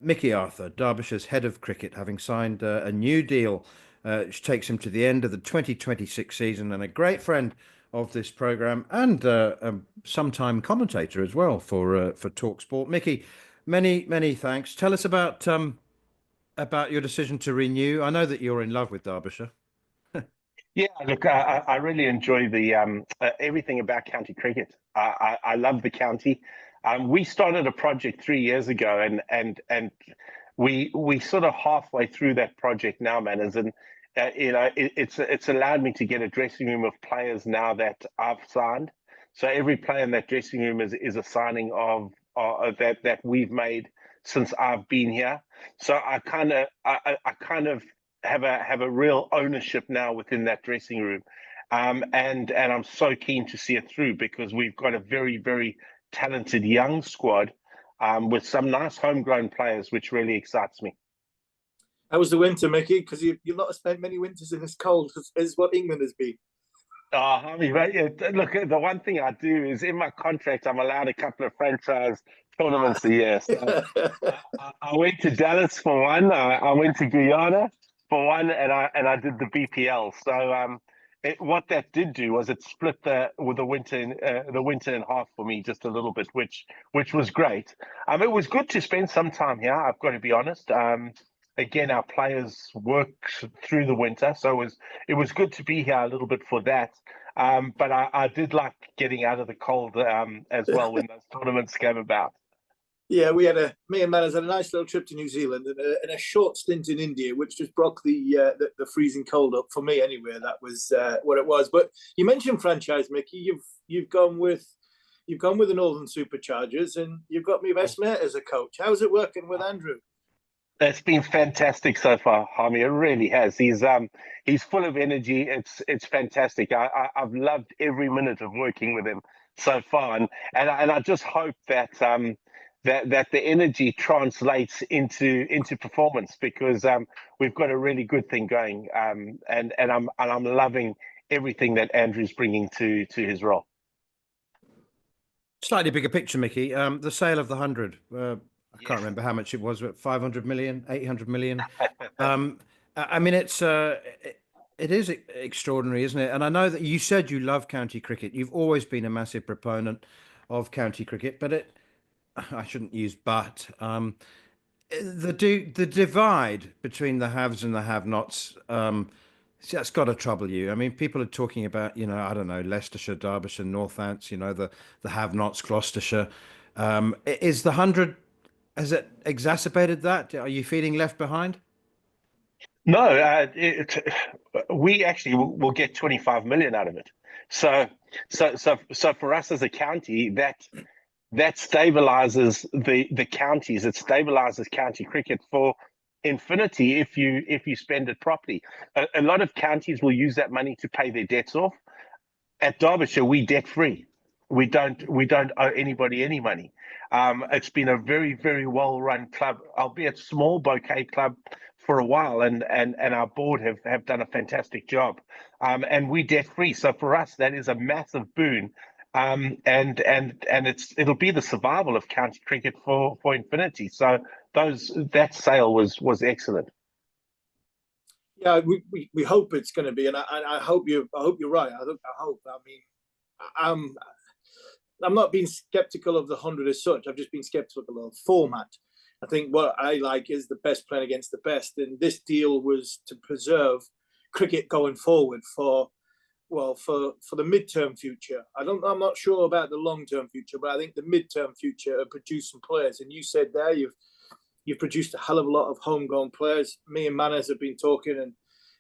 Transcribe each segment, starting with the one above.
Mickey Arthur, Derbyshire's head of cricket, having signed a new deal which takes him to the end of the 2026 season, and a great friend of this program and a sometime commentator as well for talkSPORT. Mickey, many thanks. Tell us about your decision to renew. I know that you're in love with Derbyshire. Yeah, look, I really enjoy the everything about county cricket. I love the county. We started a project 3 years ago, and we sort of halfway through that project now, Manners, and it's allowed me to get a dressing room of players now that I've signed. So every player in that dressing room is a signing of that we've made since I've been here. So I kind of have a real ownership now within that dressing room, and I'm so keen to see it through because we've got a very talented young squad, with some nice homegrown players, which really excites me. How was the winter, Mickey? Because you've not spent many winters in this cold as what England has been. I mean, right, yeah, look, the one thing I do is in my contract, I'm allowed a couple of franchise tournaments a year. So I went to Dallas for one. I went to Guyana for one, and I did the BPL. So what that did do was it split the winter in half for me just a little bit, which was great. It was good to spend some time here. I've got to be honest. Again, our players worked through the winter, so it was good to be here a little bit for that. But I did like getting out of the cold as well when those tournaments came about. Yeah, me and Manners had a nice little trip to New Zealand and a short stint in India, which just broke the freezing cold up for me anyway. That was what it was. But you mentioned franchise, Mickey. You've gone with the Northern Superchargers, and you've got me best mate as a coach. How's it working with Andrew? It's been fantastic so far, Harmy. It really has. He's full of energy. It's fantastic. I've loved every minute of working with him so far, and I just hope that that the energy translates into performance because we've got a really good thing going. And I'm loving everything that Andrew's bringing to his role. Slightly bigger picture, Mickey. The sale of the 100. I can't Yes. remember how much it was, but 500 million, 800 million. I mean, it is extraordinary, isn't it? And I know that you said you love county cricket. You've always been a massive proponent of county cricket, but I shouldn't use but. The divide between the haves and the have-nots, that's got to trouble you. I mean, people are talking about, I don't know, Leicestershire, Derbyshire, Northants, the have-nots, Gloucestershire. Is the 100, has it exacerbated that? Are you feeling left behind? No, we actually will get 25 million out of it. So for us as a county, that stabilizes the counties. It stabilizes county cricket for infinity if you spend it properly. A lot of counties will use that money to pay their debts off. At Derbyshire, we debt free. We don't owe anybody any money. It's been a very well run club, albeit small bouquet club for a while, and our board have done a fantastic job. And we debt free. So for us, that is a massive boon. And it'll be the survival of county cricket for infinity. So that sale was excellent. Yeah, we hope it's going to be, and I hope you're right. I hope. I mean, I'm not being skeptical of the 100 as such. I've just been skeptical of format. I think what I like is the best playing against the best, and this deal was to preserve cricket going forward for the midterm future. I'm not sure about the long term future, but I think the midterm future of producing players. And you said there you've produced a hell of a lot of homegrown players. Me and Manners have been talking, and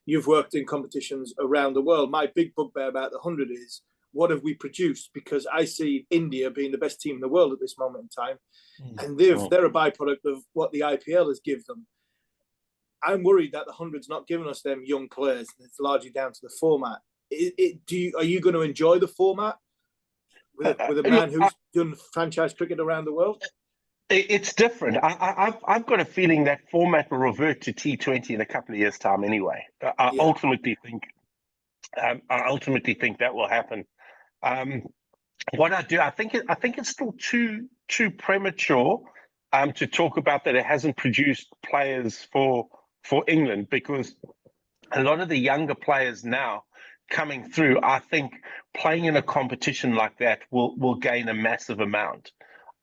you've worked in competitions around the world. My big bugbear about the 100 is what have we produced? Because I see India being the best team in the world at this moment in time, and they're a byproduct of what the IPL has given them. I'm worried that the 100's not giving us them young players, and it's largely down to the format. Are you going to enjoy the format with a man who's done franchise cricket around the world? It's different. I've got a feeling that format will revert to T20 in a couple of years' time anyway. I ultimately think that will happen. What I think it's still too premature to talk about that it hasn't produced players for England, because a lot of the younger players now coming through, I think playing in a competition like that will gain a massive amount.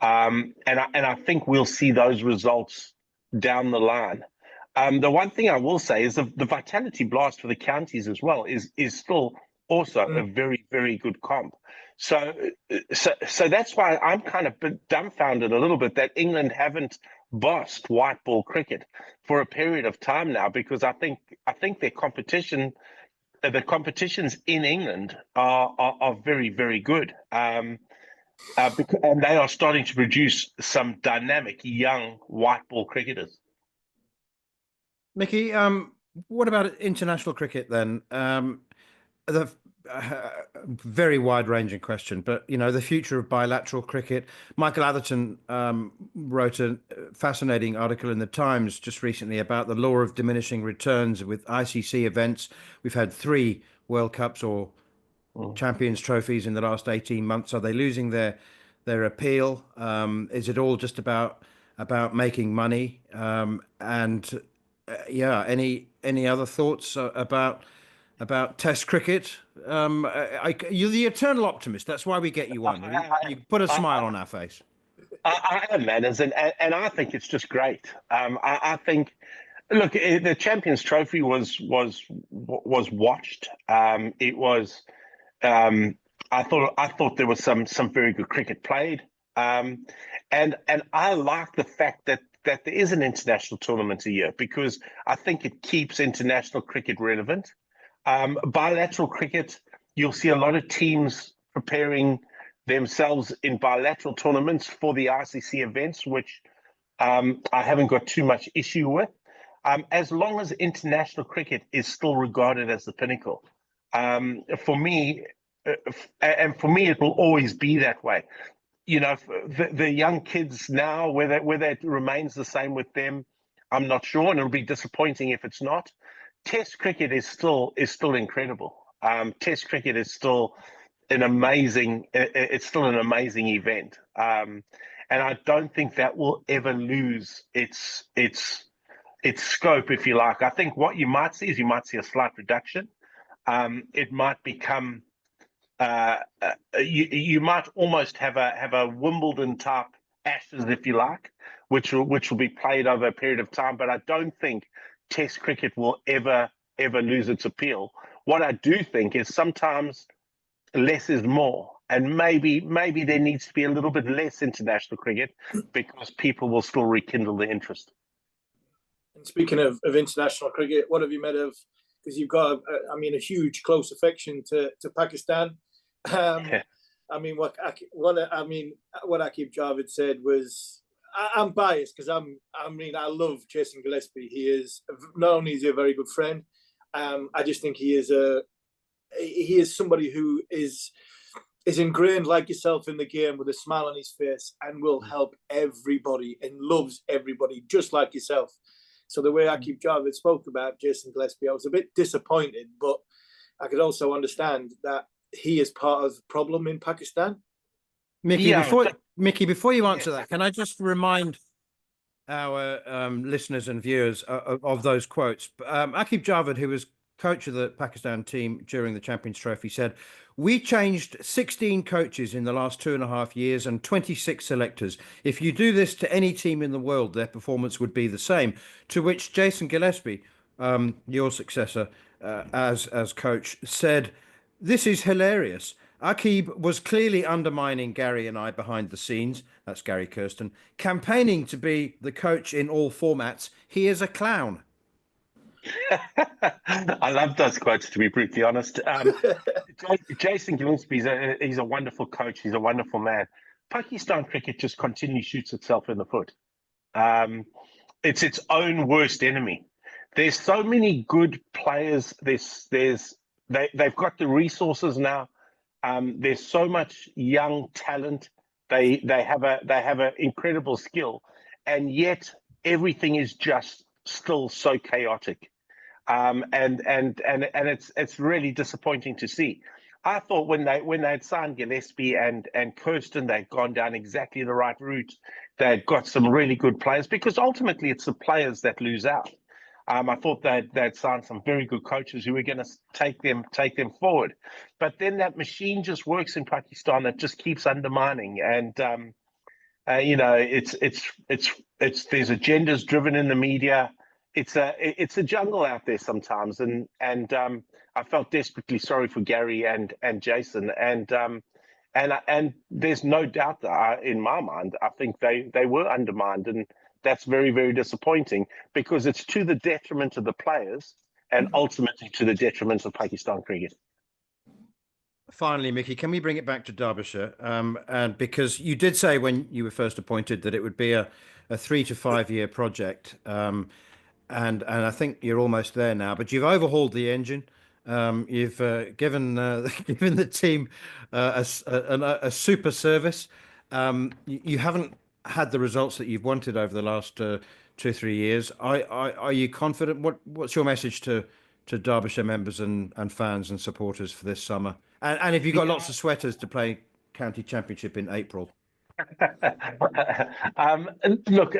And I think we'll see those results down the line. The one thing I will say is the Vitality Blast for the counties as well is still also a very, very good comp. So that's why I'm kind of dumbfounded a little bit that England haven't bossed white ball cricket for a period of time now, because I think their competition, the competitions in England are very, very good. And they are starting to produce some dynamic young white ball cricketers. Mickey, what about international cricket then? The very wide-ranging question, but the future of bilateral cricket. Michael Atherton wrote a fascinating article in the Times just recently about the law of diminishing returns with ICC events. We've had 3 World Cups or Champions trophies in the last 18 months. Are they losing their appeal? Is it all just about making money? Any other thoughts about Test cricket? You're the eternal optimist. That's why we get you on. You put a smile on our face. I am, man, and I think it's just great. I think, look, the Champions Trophy was watched. It was. I thought there was some very good cricket played, and I like the fact that there is an international tournament a year, because I think it keeps international cricket relevant. Bilateral cricket, you'll see a lot of teams preparing themselves in bilateral tournaments for the ICC events, which I haven't got too much issue with, as long as international cricket is still regarded as the pinnacle. For me, it will always be that way. The young kids now, whether it remains the same with them, I'm not sure, and it'll be disappointing if it's not. Test cricket is still incredible. Test cricket is still an amazing. It's still an amazing event, and I don't think that will ever lose its scope, if you like. I think what you might see is a slight reduction. It might become. You might almost have a Wimbledon type Ashes, if you like, which will be played over a period of time. But I don't think Test cricket will ever lose its appeal. What I do think is sometimes less is more, and maybe there needs to be a little bit less international cricket, because people will still rekindle the interest. And speaking of international cricket, what have you made of? Because you've got, a huge close affection to Pakistan. What Aqib Javed said was, I'm biased because I love Jason Gillespie. He is not only is he a very good friend, I just think he is somebody who is ingrained like yourself in the game with a smile on his face and will help everybody and loves everybody just like yourself. So the way Aqib Javed spoke about Jason Gillespie, I was a bit disappointed, but I could also understand that he is part of the problem in Pakistan. Mickey, before you answer that, can I just remind our listeners and viewers of those quotes? Aqib Javed, who was coach of the Pakistan team during the Champions Trophy, said, "We changed 16 coaches in the last 2.5 years and 26 selectors. If you do this to any team in the world, their performance would be the same." To which Jason Gillespie, your successor as coach, said, "This is hilarious. Aqib was clearly undermining Gary and I behind the scenes," that's Gary Kirsten, "campaigning to be the coach in all formats. He is a clown." I love those quotes, to be brutally honest. Jason Gillespie, he's a wonderful coach. He's a wonderful man. Pakistan cricket just continually shoots itself in the foot. It's its own worst enemy. There's so many good players. They've got the resources now. There's so much young talent. They have an incredible skill, and yet everything is just still so chaotic. And it's really disappointing to see. I thought when they'd signed Gillespie and Kirsten, they'd gone down exactly the right route. They'd got some really good players, because ultimately it's the players that lose out. I thought they'd signed some very good coaches who were going to take them forward, but then that machine just works in Pakistan. It just keeps undermining, and it's there's agendas driven in the media. It's a jungle out there sometimes, and I felt desperately sorry for Gary and Jason, and there's no doubt that in my mind, I think they were undermined, and that's very, very disappointing, because it's to the detriment of the players and ultimately to the detriment of Pakistan cricket. Finally, Mickey, can we bring it back to Derbyshire? And because you did say when you were first appointed that it would be a 3 to 5 year project, and I think you're almost there now. But you've overhauled the engine. You've given the team a super service. You haven't had the results that you've wanted over the last 2-3 years. Are you confident? What's your message to Derbyshire members and fans and supporters for this summer? And if you've got lots of sweaters to play county championship in April. Look,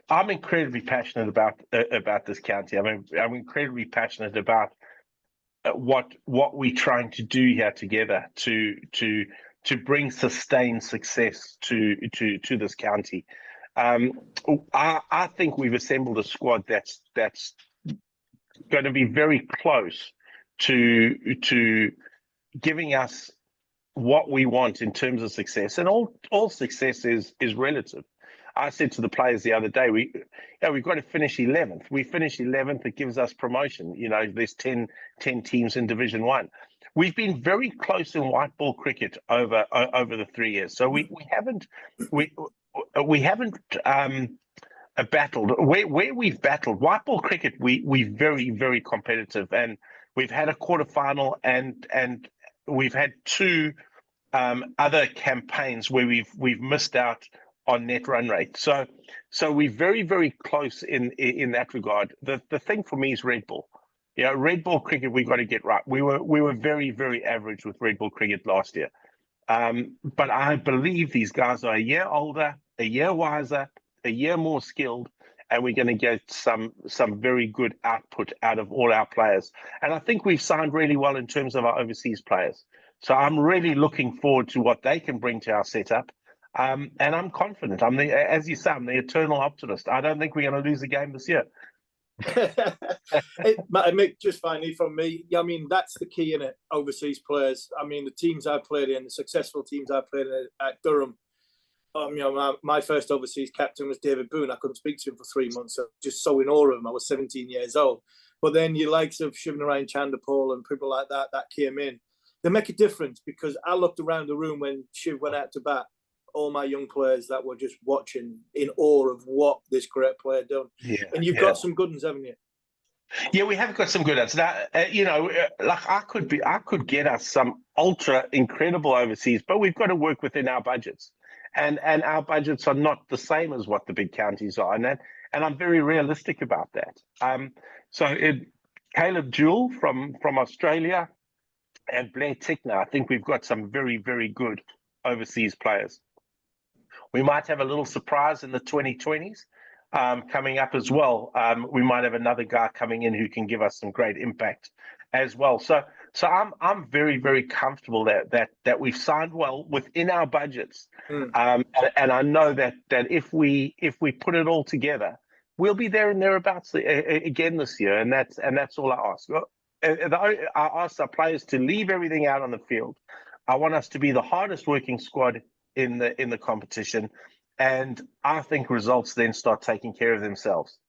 I'm incredibly passionate about this county. I mean, I'm incredibly passionate about what we're trying to do here together to bring sustained success to this county. I think we've assembled a squad that's going to be very close to giving us what we want in terms of success, and all success is relative. I said to the players the other day, we've got to finish 11th. We finish 11th, it gives us promotion. There's 10 teams in Division 1. We've been very close in white ball cricket over the 3 years. So we haven't battled. Where we've battled white ball cricket, we're very, very competitive, and we've had a quarterfinal and we've had 2 other campaigns where we've missed out on net run rate. So we're very, very close in that regard. The thing for me is red ball. Red ball cricket we've got to get right. We were very, very average with red ball cricket last year. But I believe these guys are a year older, a year wiser, a year more skilled, and we're going to get some very good output out of all our players. And I think we've signed really well in terms of our overseas players. So I'm really looking forward to what they can bring to our setup. And I'm confident. As you say, I'm the eternal optimist. I don't think we're going to lose a game this year. Mick, just finally from me, I mean, that's the key in it, overseas players. I mean, the teams I played in, the successful teams I played in at Durham, my first overseas captain was David Boone. I couldn't speak to him for 3 months. So just so in awe of him. I was 17 years old. But then your likes of Shivnarine Chandapal and people like that came in. They make a difference, because I looked around the room when Shiv went out to bat, all my young players that were just watching in awe of what this great player done. Yeah, and you've got some good ones, haven't you? Yeah, we have got some good ones. Now, like I could get us some ultra incredible overseas, but we've got to work within our budgets, and our budgets are not the same as what the big counties are, and I'm very realistic about that. Caleb Jewell from Australia and Blair Tickner, I think we've got some very, very good overseas players. We might have a little surprise in the 2020s coming up as well. We might have another guy coming in who can give us some great impact as well. So I'm very, very comfortable that we've signed well within our budgets, and I know that if we put it all together, we'll be there and thereabouts again this year, and that's all I ask. I ask our players to leave everything out on the field. I want us to be the hardest working squad in the competition, and I think results then start taking care of themselves.